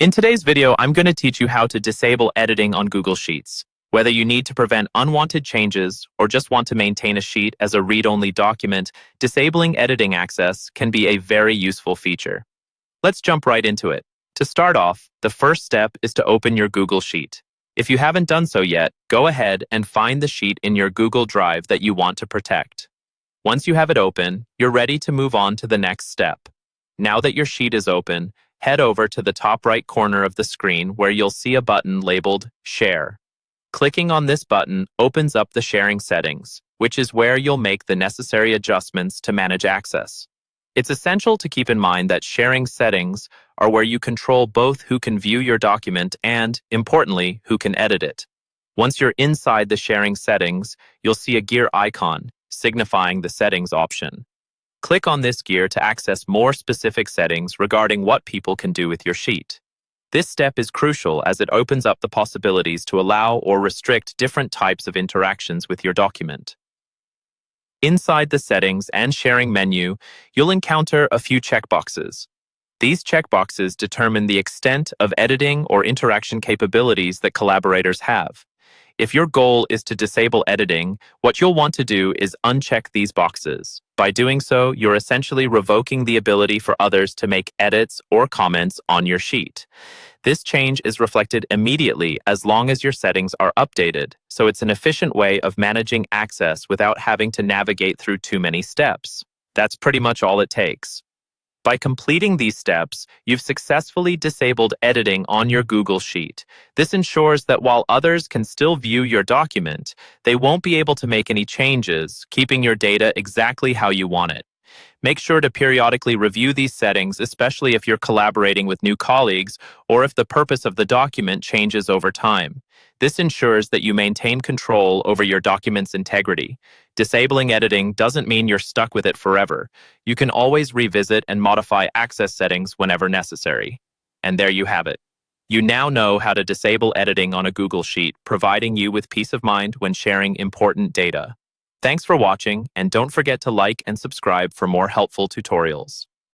In today's video, I'm going to teach you how to disable editing on Google Sheets. Whether you need to prevent unwanted changes or just want to maintain a sheet as a read-only document, disabling editing access can be a very useful feature. Let's jump right into it. To start off, the first step is to open your Google Sheet. If you haven't done so yet, go ahead and find the sheet in your Google Drive that you want to protect. Once you have it open, you're ready to move on to the next step. Now that your sheet is open, head over to the top right corner of the screen where you'll see a button labeled Share. Clicking on this button opens up the sharing settings, which is where you'll make the necessary adjustments to manage access. It's essential to keep in mind that sharing settings are where you control both who can view your document and, importantly, who can edit it. Once you're inside the sharing settings, you'll see a gear icon, signifying the settings option. Click on this gear to access more specific settings regarding what people can do with your sheet. This step is crucial as it opens up the possibilities to allow or restrict different types of interactions with your document. Inside the Settings and Sharing menu, you'll encounter a few checkboxes. These checkboxes determine the extent of editing or interaction capabilities that collaborators have. If your goal is to disable editing, what you'll want to do is uncheck these boxes. By doing so, you're essentially revoking the ability for others to make edits or comments on your sheet. This change is reflected immediately as long as your settings are updated, so it's an efficient way of managing access without having to navigate through too many steps. That's pretty much all it takes. By completing these steps, you've successfully disabled editing on your Google Sheet. This ensures that while others can still view your document, they won't be able to make any changes, keeping your data exactly how you want it. Make sure to periodically review these settings, especially if you're collaborating with new colleagues or if the purpose of the document changes over time. This ensures that you maintain control over your document's integrity. Disabling editing doesn't mean you're stuck with it forever. You can always revisit and modify access settings whenever necessary. And there you have it. You now know how to disable editing on a Google Sheet, providing you with peace of mind when sharing important data. Thanks for watching, and don't forget to like and subscribe for more helpful tutorials.